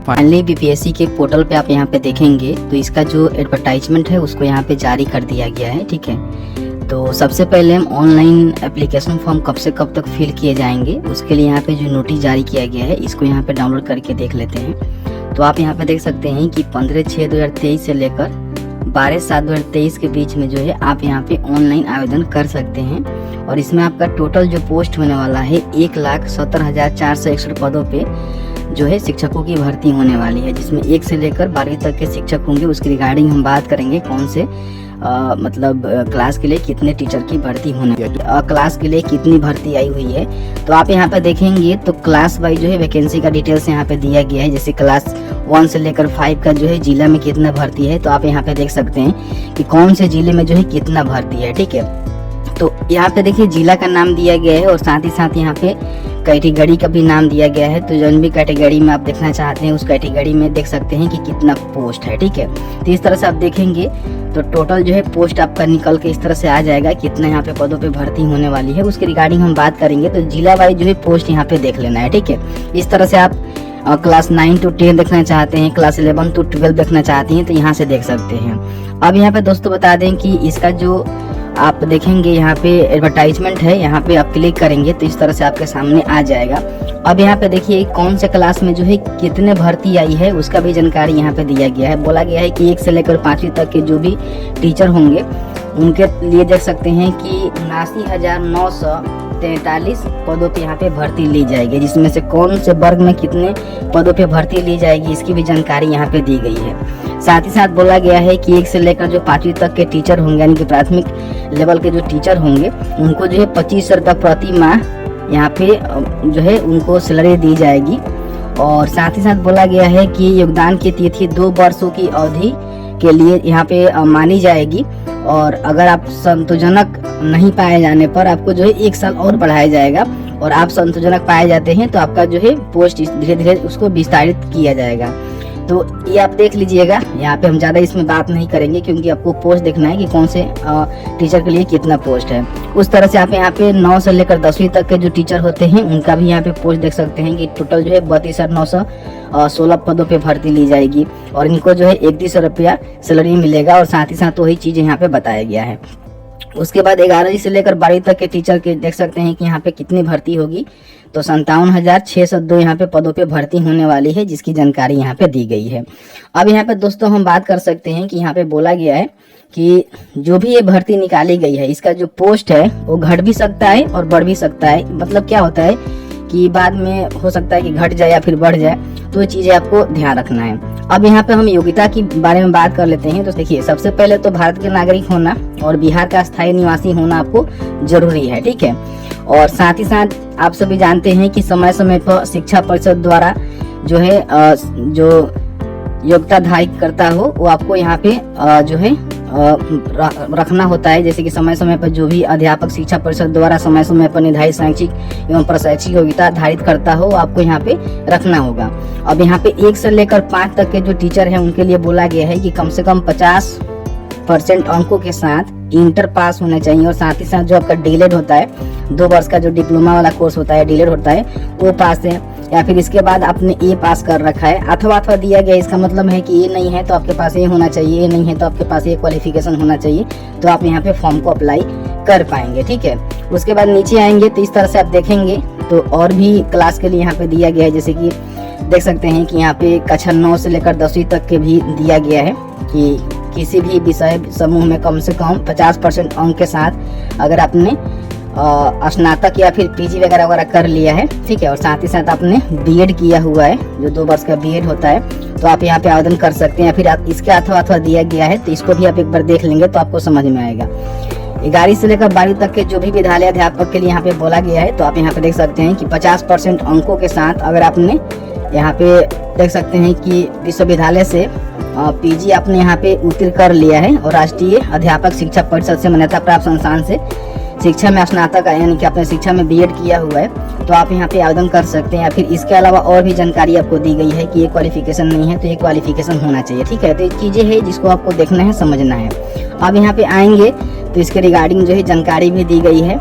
Finally BPSC के portal पे आप यहाँ पे देखेंगे तो इसका जो एडवर्टाइजमेंट है उसको यहाँ पे जारी कर दिया गया है। ठीक है, तो सबसे पहले हम ऑनलाइन एप्लीकेशन फॉर्म कब से कब तक फिल किए जाएंगे उसके लिए यहाँ पे जो नोटिस जारी किया गया है इसको यहाँ पे डाउनलोड करके देख लेते हैं। तो आप यहाँ पे देख सकते हैं कि 15/6/2023 से लेकर 12/7/2023 के बीच में जो है आप यहाँ पे ऑनलाइन आवेदन कर सकते हैं। और इसमें आपका टोटल जो पोस्ट होने वाला है 1,70,461 पदों पे जो है शिक्षकों की भर्ती होने वाली है, जिसमें 1 से लेकर 12वीं तक के शिक्षक होंगे। उसकी रिगार्डिंग हम बात करेंगे कौन से क्लास के लिए कितने टीचर की भर्ती होने वाली है, क्लास के लिए कितनी भर्ती आई हुई है। तो आप यहाँ पे देखेंगे तो क्लास वाइज जो है वैकेंसी का डिटेल्स यहाँ पे दिया गया है। जैसे क्लास 1 से लेकर 5 का जो है जिला में कितना भर्ती है, तो आप यहाँ पे देख सकते हैं कि कौन से जिले में जो है कितना भर्ती है। ठीक है, तो यहाँ पे देखिए जिला का नाम दिया गया है और साथ ही साथ यहाँ पे कैटेगरी का भी नाम दिया गया है। तो जो भी कैटेगरी में आप देखना चाहते हैं उस कैटेगरी में देख सकते हैं कि कितना पोस्ट है। ठीक है, तो इस तरह से आप देखेंगे तो टोटल जो है पोस्ट आपका निकल के इस तरह से आ जाएगा कितना यहाँ पे पदों पे भर्ती होने वाली है। उसके रिगार्डिंग हम बात करेंगे तो जिला वाइज जो है पोस्ट यहाँ पे देख लेना है। ठीक है, इस तरह से आप क्लास 9 to 10 देखना चाहते हैं, क्लास 11 to 12 देखना चाहते हैं तो यहाँ से देख सकते हैं। अब यहाँ पे दोस्तों बता दें कि इसका जो आप देखेंगे यहाँ पे एडवर्टाइजमेंट है, यहाँ पे आप क्लिक करेंगे तो इस तरह से आपके सामने आ जाएगा। अब यहाँ पे देखिए कौन से क्लास में जो है कितने भर्ती आई है उसका भी जानकारी यहाँ पे दिया गया है। बोला गया है कि 1 से लेकर 5वीं तक के जो भी टीचर होंगे उनके लिए देख सकते हैं कि 79,943 पदों पे यहाँ पे भर्ती ली जाएगी, जिसमें से कौन से वर्ग में कितने पदों पे भर्ती ली जाएगी इसकी भी जानकारी यहाँ पे दी गई है। साथ ही साथ बोला गया है कि 1 से लेकर जो 5वीं तक के टीचर होंगे यानी कि प्राथमिक लेवल के जो टीचर होंगे उनको जो है 2500 रुपये प्रति माह यहाँ पे जो है उनको सैलरी दी जाएगी। और साथ ही साथ बोला गया है कि योगदान की तिथि 2 वर्षों की अवधि के लिए यहाँ पे मानी जाएगी और अगर आप संतोषजनक नहीं पाए जाने पर आपको जो है 1 साल और बढ़ाया जाएगा और आप संतोषजनक पाए जाते हैं तो आपका जो है पोस्ट धीरे धीरे उसको विस्तारित किया जाएगा। तो ये आप देख लीजिएगा, यहाँ पे हम ज़्यादा इसमें बात नहीं करेंगे क्योंकि आपको पोस्ट देखना है कि कौन से टीचर के लिए कितना पोस्ट है। उस तरह से आप यहाँ पे 9 से लेकर 10वीं तक के जो टीचर होते हैं उनका भी यहाँ पे पोस्ट देख सकते हैं कि टोटल जो है 32,916 पदों पे भर्ती ली जाएगी और इनको जो है 3100 रुपया सैलरी मिलेगा और साथ ही साथ वही चीज़ यहाँ पे बताया गया है। उसके बाद 11वीं से लेकर 12वीं तक के टीचर के देख सकते हैं कि यहाँ पे कितनी भर्ती होगी, तो 57,602 यहाँ पे पदों पे भर्ती होने वाली है जिसकी जानकारी यहाँ पे दी गई है। अब यहाँ पे दोस्तों हम बात कर सकते हैं कि यहाँ पे बोला गया है कि जो भी ये भर्ती निकाली गई है इसका जो पोस्ट है वो घट भी सकता है और बढ़ भी सकता है। मतलब क्या होता है कि बाद में हो सकता है कि घट जाए या फिर बढ़ जाए, तो ये चीजें आपको ध्यान रखना है। अब यहाँ पे हम योग्यता की बारे में बात कर लेते हैं। तो देखिए सबसे पहले तो भारत के नागरिक होना और बिहार का स्थायी निवासी होना आपको जरूरी है। ठीक है, और साथ ही साथ आप सभी जानते हैं कि समय समय पर शिक्षा परिषद द्वारा जो है जो योग्यता धारी करता हो वो आपको यहाँ पे जो है रखना होता है। जैसे कि समय समय पर जो भी अध्यापक शिक्षा परिषद द्वारा समय समय पर निर्धारित शैक्षिक एवं प्रशैक्षिक योग्यता धारित करता हो आपको यहाँ पे रखना होगा। अब यहाँ पे 1 से लेकर 5 तक के जो टीचर हैं उनके लिए बोला गया है कि कम से कम 50% अंकों के साथ इंटर पास होना चाहिए और साथ ही साथ जो आपका डीलेड होता है 2 वर्ष का जो डिप्लोमा वाला कोर्स होता है डीलेड होता है वो पास है, या फिर इसके बाद आपने ए पास कर रखा है अथवा दिया गया। इसका मतलब है कि ये नहीं है तो आपके पास ये होना चाहिए, ये नहीं है तो आपके पास ये क्वालिफिकेशन होना चाहिए, तो आप यहाँ पे फॉर्म को अप्लाई कर पाएंगे। ठीक है, उसके बाद नीचे आएंगे तो इस तरह से आप देखेंगे तो और भी क्लास के लिए यहाँ पे दिया गया है। जैसे कि देख सकते हैं कि यहाँ पे कक्षा 9 से लेकर 10वीं तक के भी दिया गया है कि किसी भी विषय समूह में कम से कम 50% अंक के साथ अगर आपने स्नातक या फिर पीजी वगैरह वगैरह कर लिया है। ठीक है, और साथ ही साथ आपने बीएड किया हुआ है जो 2 वर्ष का बीएड होता है तो आप यहाँ पे आवेदन कर सकते हैं। फिर आप इसके अथवा दिया गया है तो इसको भी आप एक बार देख लेंगे तो आपको समझ में आएगा। 11वीं से लेकर 12वीं तक के जो भी विद्यालय अध्यापक के लिए यहाँ पे बोला गया है तो आप यहाँ पे देख सकते हैं कि 50% अंकों के साथ अगर आपने यहाँ पे देख सकते हैं कि विश्वविद्यालय से पीजी आपने यहाँ पे उत्तीर्ण कर लिया है और राष्ट्रीय अध्यापक शिक्षा परिषद से मान्यता प्राप्त संस्थान से शिक्षा में स्नातक यानी कि आपने शिक्षा में बीएड किया हुआ है तो आप यहाँ पे आवेदन कर सकते हैं। या फिर इसके अलावा और भी जानकारी आपको दी गई है कि ये क्वालिफिकेशन नहीं है तो ये क्वालिफिकेशन होना चाहिए। ठीक है, तो ये चीज़ें है जिसको आपको देखना है समझना है। अब यहाँ पे आएंगे तो इसके रिगार्डिंग जो है जानकारी भी दी गई है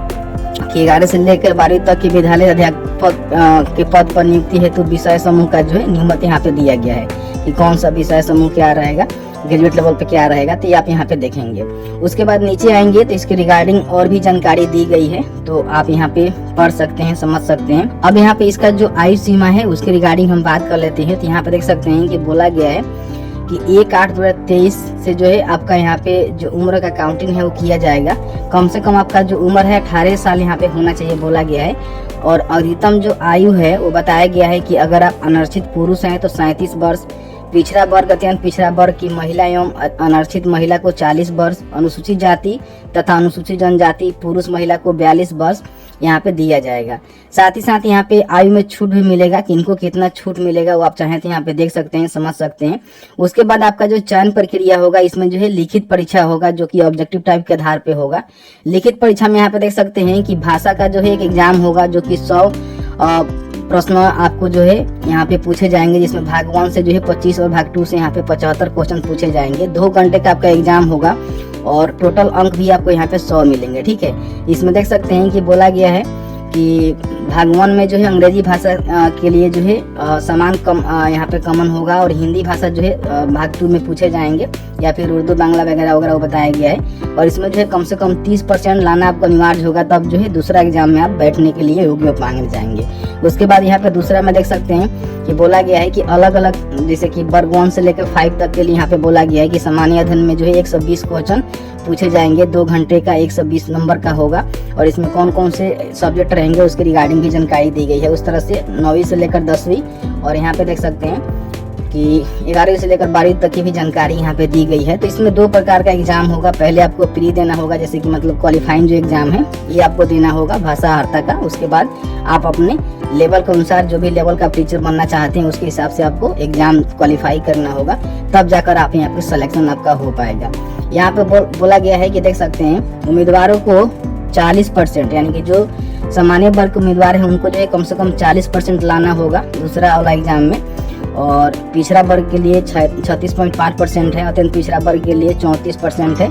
कि 11 से लेकर 12वीं तक के विद्यालय अध्यापक के पद पर नियुक्ति हेतु विषय समूह का जो है नियमित यहाँ पे दिया गया है कि कौन सा विषय समूह क्या रहेगा, ग्रेजुएट लेवल पे क्या रहेगा, तो ये आप यहाँ पे देखेंगे। उसके बाद नीचे आएंगे तो इसके रिगार्डिंग और भी जानकारी दी गई है, तो आप यहाँ पे पढ़ सकते हैं, समझ सकते हैं। अब यहाँ पे इसका जो आयु सीमा है उसके रिगार्डिंग हम बात कर लेते हैं। तो यहाँ पे देख सकते हैं कि बोला गया है कि 1/8/2023 से जो है आपका यहाँ पे जो उम्र का काउंटिंग है वो किया जाएगा। कम से कम आपका जो उम्र है 18 साल यहाँ पे होना चाहिए बोला गया है। और अधिकतम जो आयु है वो बताया गया है कि अगर आप अनर्चित पुरुष हैं तो 37 वर्ष, पिछड़ा वर्ग अत्यंत पिछड़ा वर्ग की महिला एवं अनर्चित महिला को 40 वर्ष, अनुसूचित जाति तथा अनुसूचित जनजाति पुरुष महिला को 42 वर्ष यहाँ पे दिया जाएगा। साथ ही साथ यहाँ पे आयु में छूट भी मिलेगा, कि इनको कितना छूट मिलेगा वो आप चाहें तो यहाँ पे देख सकते हैं, समझ सकते हैं। उसके बाद आपका जो चयन प्रक्रिया होगा इसमें जो है लिखित परीक्षा होगा, जो कि ऑब्जेक्टिव टाइप के आधार पे होगा। लिखित परीक्षा में यहाँ पे देख सकते हैं कि भाषा का जो है एक एग्जाम होगा, जो कि 100 प्रश्न आपको जो है यहाँ पे पूछे जाएंगे, जिसमें भाग 1 से जो है 25 और भाग 2 से यहाँ पे 75 क्वेश्चन पूछे जाएंगे। 2 घंटे का आपका एग्जाम होगा और टोटल अंक भी आपको यहाँ पे 100 मिलेंगे। ठीक है, इसमें देख सकते हैं कि बोला गया है कि भाग 1 में जो है अंग्रेजी भाषा के लिए जो है समान यहाँ पे कॉमन होगा, और हिंदी भाषा जो है भाग 2 में पूछे जाएंगे, या फिर उर्दू बांग्ला वगैरह वगैरह वो बताया गया है। और इसमें जो है कम से कम 30% लाना आपको अनिवार्य होगा, तब जो है दूसरा एग्जाम में आप बैठने के लिए योग्य मांगे जाएंगे। उसके बाद यहाँ पे दूसरा में देख सकते हैं कि बोला गया है कि अलग अलग, जैसे कि वर्ग 1 से लेकर 5 तक के लिए यहाँ पे बोला गया है कि सामान्य अध्ययन में जो है 120 क्वेश्चन पूछे जाएंगे। 2 घंटे का 120 नंबर का होगा, और इसमें कौन कौन से सब्जेक्ट रहेंगे उसके रिगार्डिंग भी जानकारी दी गई है। उस तरह से 9वीं से लेकर 10वीं, और यहाँ पे देख सकते हैं कि 11वीं से लेकर 12वीं तक की भी जानकारी यहाँ पे दी गई है। तो इसमें 2 प्रकार का एग्जाम होगा। पहले आपको प्री देना होगा, जैसे कि मतलब क्वालिफाइंग जो एग्जाम है ये आपको देना होगा भाषा अर्ता का। उसके बाद आप अपने लेवल के अनुसार, जो भी लेवल का टीचर बनना चाहते हैं उसके हिसाब से आपको एग्जाम क्वालिफाई करना होगा, तब जाकर आप यहाँ पे सिलेक्शन आपका हो पाएगा। यहाँ पे बोला गया है कि देख सकते हैं उम्मीदवारों को 40%, यानी कि जो सामान्य वर्ग के उम्मीदवार हैं उनको जो है कम से कम 40% लाना होगा दूसरा वाला एग्जाम में। और पिछड़ा वर्ग के लिए 36.5% है, अत्यंत पिछड़ा वर्ग के लिए 34% है,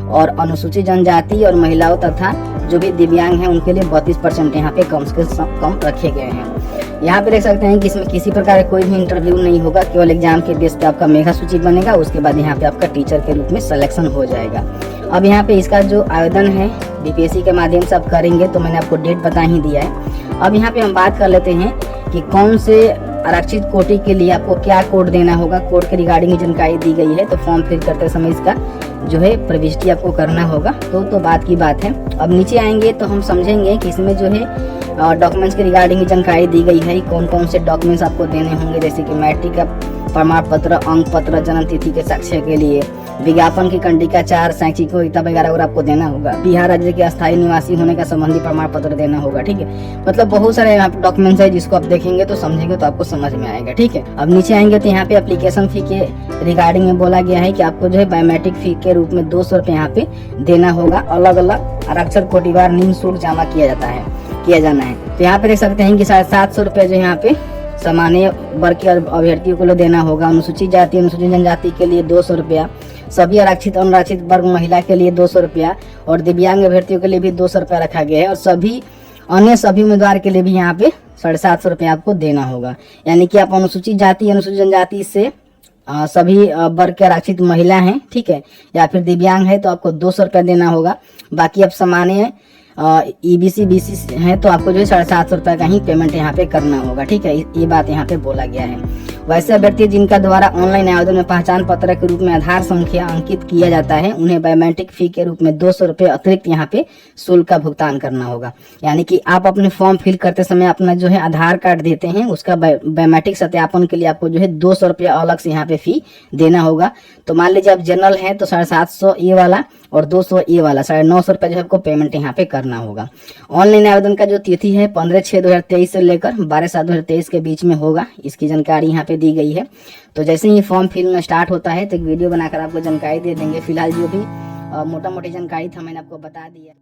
और अनुसूचित जनजाति और महिलाओं तथा जो भी दिव्यांग हैं उनके लिए 32% यहाँ पे कम से कम रखे गए हैं। यहाँ पे देख सकते हैं कि इसमें किसी प्रकार का कोई भी इंटरव्यू नहीं होगा, केवल एग्जाम के बेस पे आपका मेगा सूची बनेगा। उसके बाद यहाँ पे आपका टीचर के रूप में सिलेक्शन हो जाएगा। अब यहाँ पे इसका जो आवेदन है बीपीएससी के माध्यम से आप करेंगे, तो मैंने आपको डेट बता ही दिया है। अब यहाँ पे हम बात कर लेते हैं कि कौन से आरक्षित कोटि के लिए आपको क्या कोड देना होगा। कोड के रिगार्डिंग जानकारी दी गई है, तो फॉर्म फिल करते समय इसका जो है प्रविष्टि आपको करना होगा। तो बात की बात है। अब नीचे आएंगे तो हम समझेंगे कि इसमें जो है डॉक्यूमेंट्स के रिगार्डिंग जानकारी दी गई है, कौन कौन से डॉक्यूमेंट्स आपको देने होंगे, जैसे कि मैट्रिक का प्रमाण पत्र, अंक पत्र, जन्म तिथि के साक्ष्य के लिए, विज्ञापन की कंडिका 4, शैक्षिक योग्यता वगैरह आपको देना होगा, बिहार राज्य के अस्थायी निवासी होने का संबंधी प्रमाण पत्र देना होगा। ठीक है, मतलब बहुत सारे यहाँ पे डॉक्यूमेंट्स है जिसको आप देखेंगे तो समझेंगे तो आपको समझ में आएगा। ठीक है, अब नीचे आएंगे तो यहाँ पे एप्लीकेशन फी के रिगार्डिंग में बोला गया है कि आपको जो है बायोमेट्रिक फी के रूप में 200 रुपये यहाँ पे देना होगा। अलग अलग आरक्षण कोटिवार निम्न शुल्क जमा किया जाना है। तो यहाँ पे देख सकते हैं कि 750 रुपये जो यहाँ पे सामान्य वर्ग के अभ्यर्थियों को देना होगा। अनुसूचित जाति अनुसूचित जनजाति के लिए 200 रुपया, सभी आरक्षित अनारक्षित वर्ग महिला के लिए 200 रुपया, और दिव्यांग अभ्यर्थियों के लिए भी 200 रुपया रखा गया है। और सभी उम्मीदवार के लिए भी यहाँ पे 750 रुपया आपको देना होगा। यानी कि आप अनुसूचित जाति अनुसूचित जनजाति से सभी वर्ग के आरक्षित महिला हैं, ठीक है, या फिर दिव्यांग है तो आपको 200 रुपया देना होगा। बाकी आप सामान्य ईबीसी बीसी है तो आपको जो है 750 रुपये का ही पेमेंट यहाँ पे करना होगा। ठीक है, ये बात यहाँ पे बोला गया है। वैसे अभ्यर्थी जिनका द्वारा ऑनलाइन आवेदन में पहचान पत्र के रूप में आधार संख्या अंकित किया जाता है, उन्हें बायोमेट्रिक फी के रूप में 200 रुपये अतिरिक्त यहाँ पे शुल्क का भुगतान करना होगा। यानी कि आप अपने फॉर्म फिल करते समय अपना जो है आधार कार्ड देते हैं, उसका बायोमेट्रिक सत्यापन के लिए आपको जो है 200 रुपया अलग से यहाँ पे फी देना होगा। तो मान लीजिए आप जनरल है तो 750 ये वाला और 200 ये वाला 950 रुपये जो आपको पेमेंट यहाँ पे करना होगा। ऑनलाइन आवेदन का जो तिथि है 15/6/2023 से लेकर 12/7/2023 के बीच में होगा। इसकी जानकारी यहाँ पे दी गई है। तो जैसे ही फॉर्म फिल स्टार्ट होता है तो एक वीडियो बनाकर आपको जानकारी दे देंगे। फिलहाल जो भी मोटा मोटी जानकारी था मैंने आपको बता दिया।